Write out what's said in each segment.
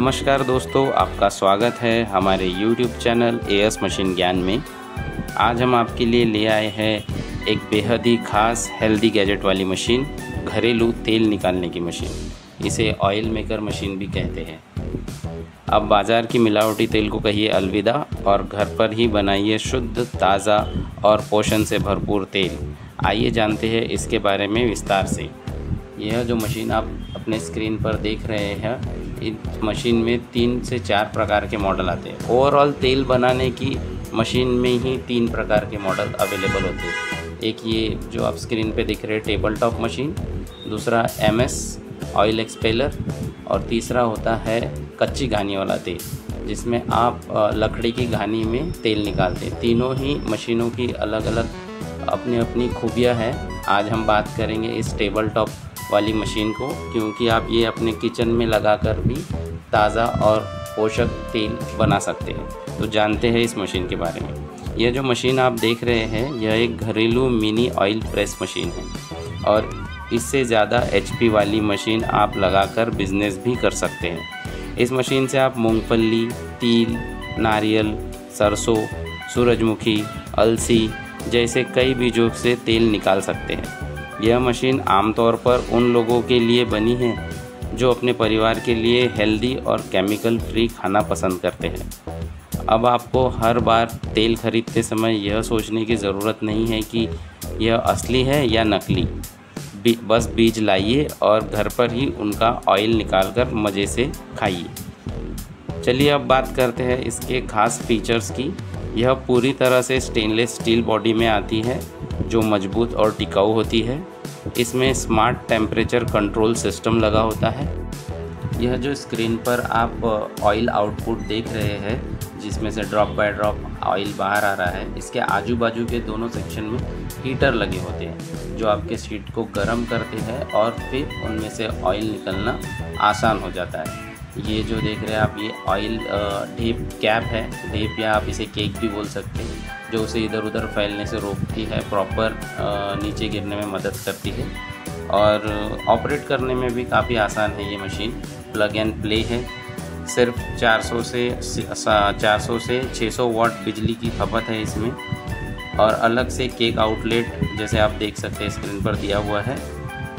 नमस्कार दोस्तों, आपका स्वागत है हमारे YouTube चैनल एएस मशीन ज्ञान में। आज हम आपके लिए ले आए हैं एक बेहद ही ख़ास हेल्दी गैजेट वाली मशीन, घरेलू तेल निकालने की मशीन। इसे ऑयल मेकर मशीन भी कहते हैं। अब बाज़ार की मिलावटी तेल को कहिए अलविदा और घर पर ही बनाइए शुद्ध, ताज़ा और पोषण से भरपूर तेल। आइए जानते हैं इसके बारे में विस्तार से। यह जो मशीन आप अपने स्क्रीन पर देख रहे हैं, इस मशीन में 3 से 4 प्रकार के मॉडल आते हैं। ओवरऑल तेल बनाने की मशीन में ही 3 प्रकार के मॉडल अवेलेबल होते हैं। एक ये जो आप स्क्रीन पे दिख रहे हैं टेबल टॉप मशीन, दूसरा MS ऑयल एक्सपेलर और तीसरा होता है कच्ची घानी वाला तेल, जिसमें आप लकड़ी की घानी में तेल निकालते हैं। तीनों ही मशीनों की अलग अलग अपनी अपनी खूबियाँ हैं। आज हम बात करेंगे इस टेबल टॉप वाली मशीन को, क्योंकि आप ये अपने किचन में लगाकर भी ताज़ा और पोषक तेल बना सकते हैं। तो जानते हैं इस मशीन के बारे में। यह जो मशीन आप देख रहे हैं, यह एक घरेलू मिनी ऑयल प्रेस मशीन है और इससे ज़्यादा HP वाली मशीन आप लगाकर बिजनेस भी कर सकते हैं। इस मशीन से आप मूंगफली, तिल, नारियल, सरसों, सूरजमुखी, अलसी जैसे कई बीजों से तेल निकाल सकते हैं। यह मशीन आमतौर पर उन लोगों के लिए बनी है जो अपने परिवार के लिए हेल्दी और केमिकल फ्री खाना पसंद करते हैं। अब आपको हर बार तेल खरीदते समय यह सोचने की ज़रूरत नहीं है कि यह असली है या नकली। बस बीज लाइए और घर पर ही उनका ऑयल निकालकर मज़े से खाइए। चलिए अब बात करते हैं इसके खास फीचर्स की। यह पूरी तरह से स्टेनलेस स्टील बॉडी में आती है जो मजबूत और टिकाऊ होती है। इसमें स्मार्ट टेम्परेचर कंट्रोल सिस्टम लगा होता है। यह जो स्क्रीन पर आप ऑयल आउटपुट देख रहे हैं, जिसमें से ड्रॉप बाय ड्रॉप ऑयल बाहर आ रहा है, इसके आजू बाजू के दोनों सेक्शन में हीटर लगे होते हैं जो आपके शीट को गर्म करते हैं और फिर उनमें से ऑयल निकलना आसान हो जाता है। ये जो देख रहे हैं आप, ये ऑयल ढेप कैप है, ढेप या आप इसे केक भी बोल सकते हैं, जो उसे इधर उधर फैलने से रोकती है, प्रॉपर नीचे गिरने में मदद करती है और ऑपरेट करने में भी काफ़ी आसान है। ये मशीन प्लग एंड प्ले है। सिर्फ 400 से 600 वाट बिजली की खपत है इसमें और अलग से केक आउटलेट जैसे आप देख सकते हैं स्क्रीन पर दिया हुआ है,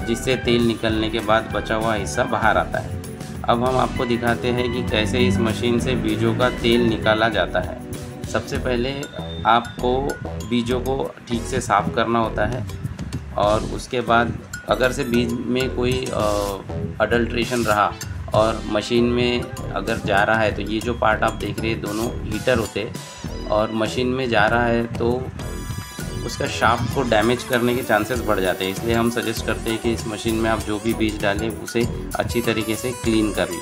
जिससे तेल निकलने के बाद बचा हुआ हिस्सा बाहर आता है। अब हम आपको दिखाते हैं कि कैसे इस मशीन से बीजों का तेल निकाला जाता है। सबसे पहले आपको बीजों को ठीक से साफ़ करना होता है और उसके बाद अगर से बीज में कोई अडल्ट्रेशन रहा और मशीन में अगर जा रहा है, तो ये जो पार्ट आप देख रहे हैं दोनों हीटर होते हैं और मशीन में जा रहा है तो उसका शाफ्ट को डैमेज करने के चांसेस बढ़ जाते हैं। इसलिए हम सजेस्ट करते हैं कि इस मशीन में आप जो भी बीज डालें उसे अच्छी तरीके से क्लीन कर लें।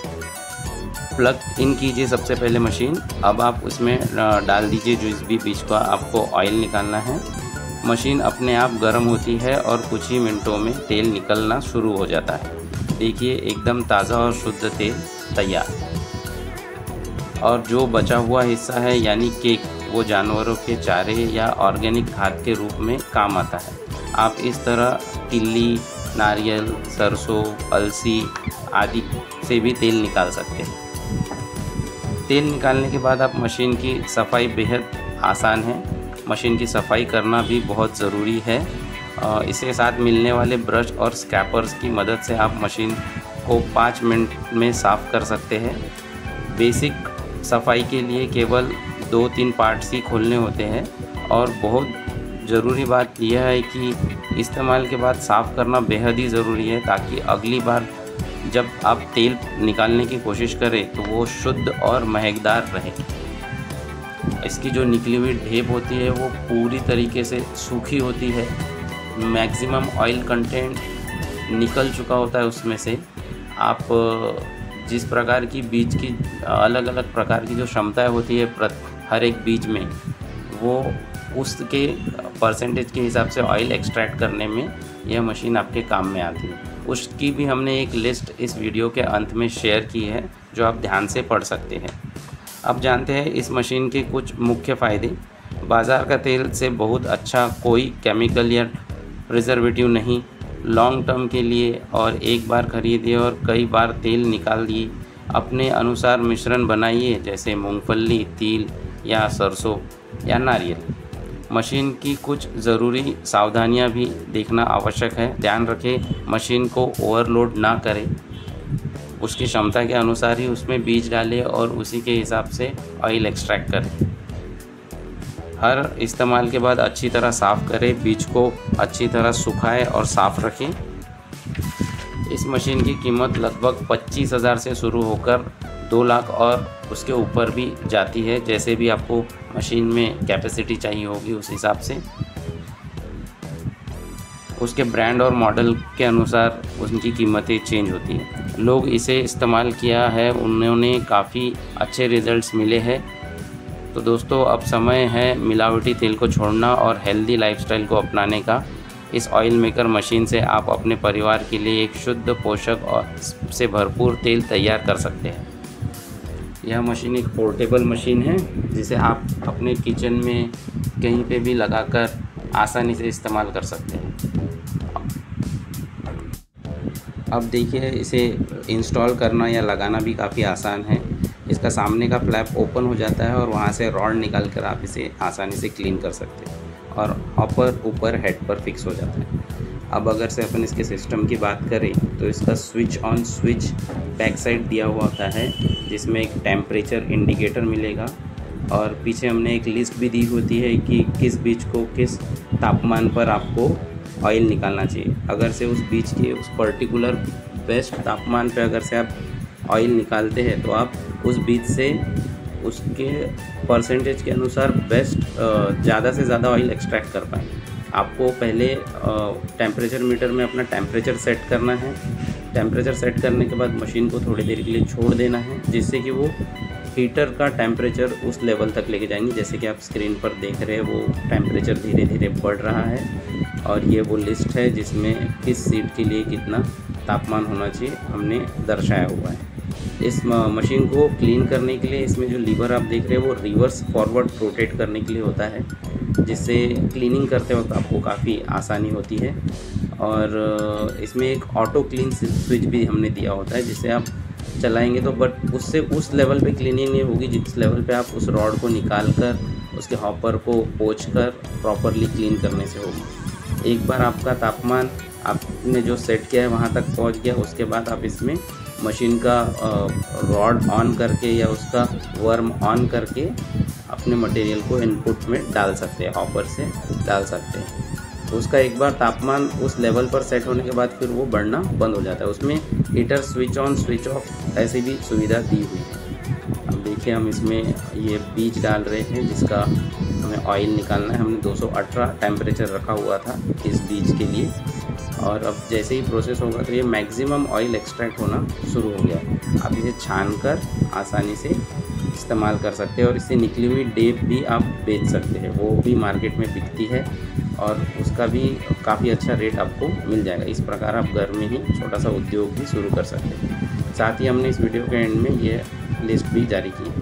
प्लग इन कीजिए सबसे पहले मशीन। अब आप उसमें डाल दीजिए जिस भी बीज का आपको ऑयल निकालना है। मशीन अपने आप गर्म होती है और कुछ ही मिनटों में तेल निकलना शुरू हो जाता है। देखिए एकदम ताज़ा और शुद्ध तेल तैयार। और जो बचा हुआ हिस्सा है यानी केक, वो जानवरों के चारे या ऑर्गेनिक खाद के रूप में काम आता है। आप इस तरह तिल्ली, नारियल, सरसों, अलसी आदि से भी तेल निकाल सकते हैं। तेल निकालने के बाद आप मशीन की सफाई बेहद आसान है। मशीन की सफाई करना भी बहुत ज़रूरी है। इसके साथ मिलने वाले ब्रश और स्क्रैपर्स की मदद से आप मशीन को 5 मिनट में साफ़ कर सकते हैं। बेसिक सफाई के लिए केवल 2-3 पार्ट्स ही खोलने होते हैं और बहुत ज़रूरी बात यह है कि इस्तेमाल के बाद साफ़ करना बेहद ही ज़रूरी है, ताकि अगली बार जब आप तेल निकालने की कोशिश करें तो वो शुद्ध और महकदार रहे। इसकी जो निकली हुई ढेप होती है वो पूरी तरीके से सूखी होती है। मैक्सिमम ऑयल कंटेंट निकल चुका होता है उसमें से। आप जिस प्रकार की बीज की अलग अलग प्रकार की जो क्षमताएं होती है हर एक बीज में, वो उसके परसेंटेज के हिसाब से ऑयल एक्सट्रैक्ट करने में यह मशीन आपके काम में आती है। उसकी भी हमने एक लिस्ट इस वीडियो के अंत में शेयर की है, जो आप ध्यान से पढ़ सकते हैं। अब जानते हैं इस मशीन के कुछ मुख्य फ़ायदे। बाज़ार का तेल से बहुत अच्छा, कोई केमिकल या प्रिजर्वेटिव नहीं। लॉन्ग टर्म के लिए और एक बार ख़रीदिए और कई बार तेल निकाल दिए, अपने अनुसार मिश्रण बनाइए, जैसे मूंगफली, तिल या सरसों या नारियल। मशीन की कुछ ज़रूरी सावधानियां भी देखना आवश्यक है। ध्यान रखें मशीन को ओवरलोड ना करें, उसकी क्षमता के अनुसार ही उसमें बीज डालें और उसी के हिसाब से ऑयल एक्सट्रैक्ट करें। हर इस्तेमाल के बाद अच्छी तरह साफ़ करें, बीज को अच्छी तरह सुखाएं और साफ़ रखें। इस मशीन की कीमत लगभग 25,000 से शुरू होकर 2 लाख और उसके ऊपर भी जाती है, जैसे भी आपको मशीन में कैपेसिटी चाहिए होगी उस हिसाब से। उसके ब्रांड और मॉडल के अनुसार उनकी कीमतें चेंज होती हैं। लोग इसे इस्तेमाल किया है, उन्होंने काफ़ी अच्छे रिजल्ट्स मिले हैं। तो दोस्तों, अब समय है मिलावटी तेल को छोड़ना और हेल्दी लाइफस्टाइल को अपनाने का। इस ऑयल मेकर मशीन से आप अपने परिवार के लिए एक शुद्ध, पोषक और से भरपूर तेल तैयार कर सकते हैं। यह मशीन एक पोर्टेबल मशीन है जिसे आप अपने किचन में कहीं पे भी लगाकर आसानी से इस्तेमाल कर सकते हैं। अब देखिए, इसे इंस्टॉल करना या लगाना भी काफ़ी आसान है। इसका सामने का फ्लैप ओपन हो जाता है और वहाँ से रॉड निकाल कर आप इसे आसानी से क्लीन कर सकते हैं और हॉपर ऊपर हेड पर फिक्स हो जाता है। अब अगर से अपन इसके सिस्टम की बात करें तो इसका switch on switch back side दिया हुआ होता है, जिसमें एक टेम्परेचर इंडिकेटर मिलेगा और पीछे हमने एक लिस्ट भी दी होती है कि किस बीज को किस तापमान पर आपको ऑयल निकालना चाहिए। अगर से उस बीज के उस पर्टिकुलर बेस्ट तापमान पे अगर से आप ऑयल निकालते हैं तो आप उस बीज से उसके परसेंटेज के अनुसार बेस्ट ज़्यादा से ज़्यादा ऑयल एक्सट्रैक्ट कर पाएँ। आपको पहले टेम्परेचर मीटर में अपना टेम्परेचर सेट करना है। टेम्परेचर सेट करने के बाद मशीन को थोड़ी देर के लिए छोड़ देना है, जिससे कि वो हीटर का टेम्परेचर उस लेवल तक लेके जाएंगे। जैसे कि आप स्क्रीन पर देख रहे हैं, वो टेम्परेचर धीरे धीरे बढ़ रहा है और ये वो लिस्ट है जिसमें किस सीट के लिए कितना तापमान होना चाहिए हमने दर्शाया हुआ है। इस मशीन को क्लीन करने के लिए इसमें जो लीवर आप देख रहे हैं वो रिवर्स फॉरवर्ड रोटेट करने के लिए होता है, जिससे क्लीनिंग करते वक्त आपको काफ़ी आसानी होती है। और इसमें एक ऑटो क्लीन स्विच भी हमने दिया होता है, जिससे आप चलाएंगे तो बट उससे उस लेवल पे क्लीनिंग नहीं होगी जिस लेवल पे आप उस रॉड को निकाल कर उसके हॉपर को पोंछ कर प्रॉपरली क्लीन करने से होगी। एक बार आपका तापमान आपने जो सेट किया है वहाँ तक पहुँच गया, उसके बाद आप इसमें मशीन का रॉड ऑन करके या उसका वर्म ऑन करके अपने मटेरियल को इनपुट में डाल सकते हैं, हॉपर से डाल सकते हैं। तो उसका एक बार तापमान उस लेवल पर सेट होने के बाद फिर वो बढ़ना बंद हो जाता है। उसमें heater switch on switch off ऐसी भी सुविधा दी हुई है। अब देखिए, हम इसमें ये बीज डाल रहे हैं जिसका हमें ऑयल निकालना है। हमने 218 टेम्परेचर रखा हुआ था इस बीज के लिए, और अब जैसे ही प्रोसेस होगा तो ये मैक्सिमम ऑयल एक्सट्रैक्ट होना शुरू हो गया है। आप इसे छान कर आसानी से इस्तेमाल कर सकते हैं और इससे निकली हुई डेप भी आप बेच सकते हैं, वो भी मार्केट में बिकती है और उसका भी काफ़ी अच्छा रेट आपको मिल जाएगा। इस प्रकार आप घर में ही छोटा सा उद्योग भी शुरू कर सकते हैं। साथ ही हमने इस वीडियो के एंड में ये लिस्ट भी जारी की है।